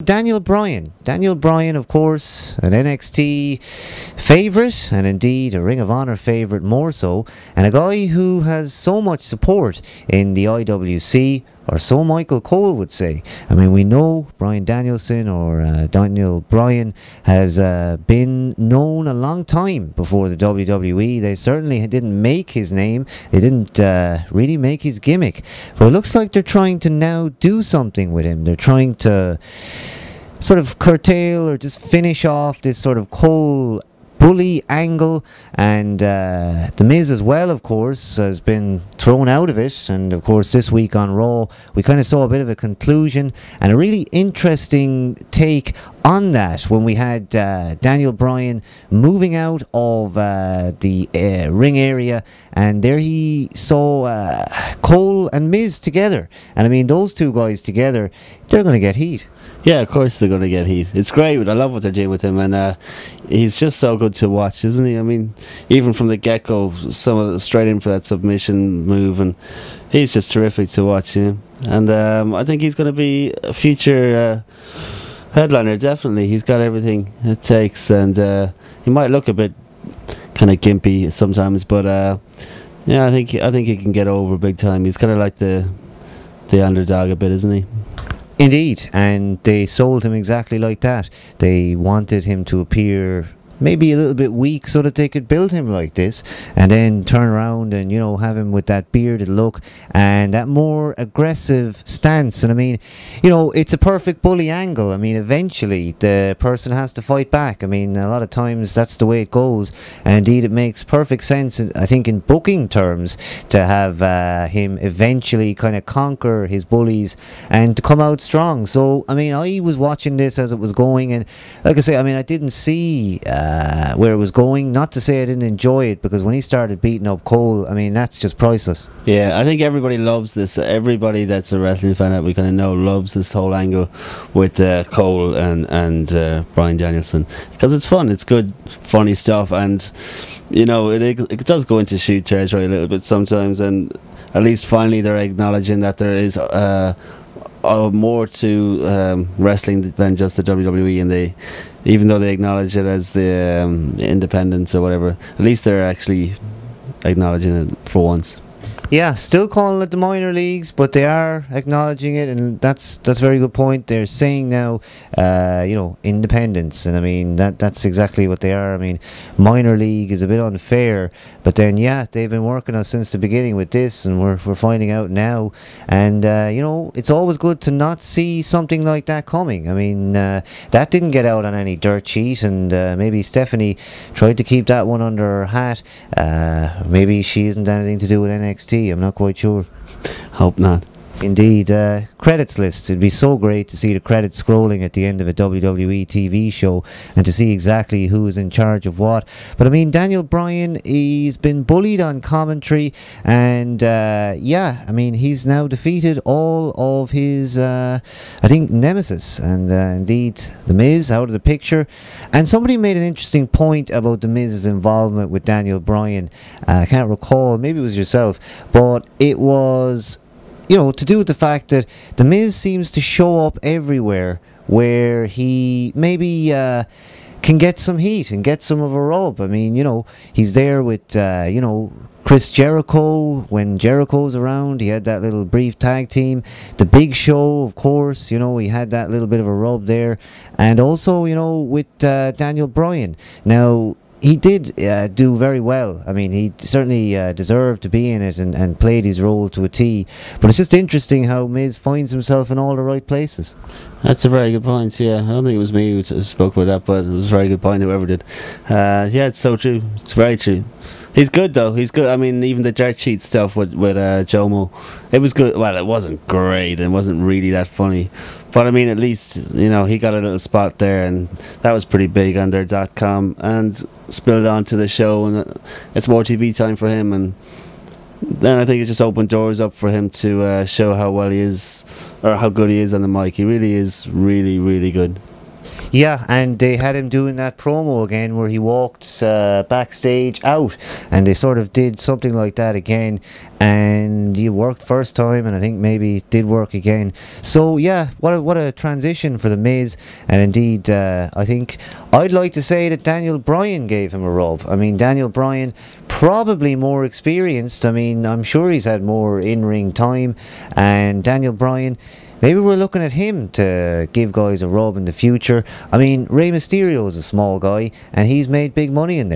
Daniel Bryan. Daniel Bryan, of course, an NXT favourite, and indeed a Ring of Honor favourite more so, and a guy who has so much support in the IWC, or so Michael Cole would say. I mean, we know Bryan Danielson, or Daniel Bryan, has been known a long time before the WWE. They certainly didn't make his name. They didn't really make his gimmick. But it looks like they're trying to now do something with him. They're trying to sort of curtail or just finish off this sort of Cole bully angle, and The Miz as well, of course, has been thrown out of it. And of course this week on Raw we kind of saw a bit of a conclusion and a really interesting take on that when we had Daniel Bryan moving out of the ring area, and there he saw Cole and Miz together, and I mean, those two guys together, they're going to get heat. Yeah, of course they're going to get heat. It's great. I love what they're doing with him, and he's just so good to watch, isn't he? I mean, even from the get-go, straight in for that submission move, and he's just terrific to watch, you know? And I think he's going to be a future headliner, definitely. He's got everything it takes, and he might look a bit kind of gimpy sometimes, but yeah, I think he can get over big time. He's kind of like the underdog a bit, isn't he? Indeed, and they sold him exactly like that. They wanted him to appear maybe a little bit weak so that they could build him like this, and then turn around and, you know, have him with that bearded look and that more aggressive stance. And I mean, you know, it's a perfect bully angle. I mean, eventually the person has to fight back. I mean, a lot of times that's the way it goes, and indeed it makes perfect sense, I think, in booking terms, to have him eventually kind of conquer his bullies and to come out strong. So I mean, I was watching this as it was going, and like I say, I mean, I didn't see where it was going. Not to say I didn't enjoy it, because when he started beating up Cole, I mean, that's just priceless. Yeah, I think everybody loves this. Everybody that's a wrestling fan that we kind of know loves this whole angle with Cole and Bryan Danielson, because it's fun. It's good, funny stuff, and you know, it does go into shoot territory a little bit sometimes, and at least finally they're acknowledging that there is more to wrestling than just the WWE, and even though they acknowledge it as the independents or whatever, at least they're actually acknowledging it for once. Yeah, still calling it the minor leagues, but they are acknowledging it, and that's a very good point. They're saying now, you know, independence, and I mean, that's exactly what they are. I mean, minor league is a bit unfair, but then yeah, they've been working on since the beginning with this, and we're finding out now, and you know, it's always good to not see something like that coming. I mean, that didn't get out on any dirt sheet, and maybe Stephanie tried to keep that one under her hat. Maybe she isn't anything to do with NXT. I'm not quite sure. Hope not. Indeed. Credits list. It'd be so great to see the credits scrolling at the end of a WWE TV show and to see exactly who is in charge of what. But I mean, Daniel Bryan, he's been bullied on commentary, and yeah, I mean, he's now defeated all of his I think nemesis, and indeed The Miz out of the picture. And somebody made an interesting point about The Miz's involvement with Daniel Bryan. I can't recall, maybe it was yourself, but it was, you know, to do with the fact that The Miz seems to show up everywhere where he maybe can get some heat and get some of a rub. I mean, you know, he's there with, you know, Chris Jericho. When Jericho's around, he had that little brief tag team. The Big Show, of course, you know, he had that little bit of a rub there. And also, you know, with Daniel Bryan. Now, he did do very well. I mean, he certainly deserved to be in it and played his role to a T. But it's just interesting how Miz finds himself in all the right places. That's a very good point, yeah. I don't think it was me who spoke about that, but it was a very good point, whoever did. Yeah, it's so true. It's very true. He's good, though. He's good. I mean, even the dirt sheet stuff with Jomo, it was good. Well, it wasn't great and wasn't really that funny. But, I mean, at least, you know, he got a little spot there, and that was pretty big on their .com and spilled onto the show, and it's more TV time for him. And then I think it just opened doors up for him to show how well he is, or how good he is on the mic. He really is really, really good. Yeah, and they had him doing that promo again where he walked backstage out, and they sort of did something like that again, and he worked first time, and I think maybe it did work again. So yeah, what a transition for the Miz, and indeed I think I'd like to say that Daniel Bryan gave him a rub. I mean, Daniel Bryan probably more experienced. I mean, I'm sure he's had more in-ring time, and Daniel Bryan, maybe we're looking at him to give guys a rub in the future. I mean, Rey Mysterio is a small guy, and he's made big money in there.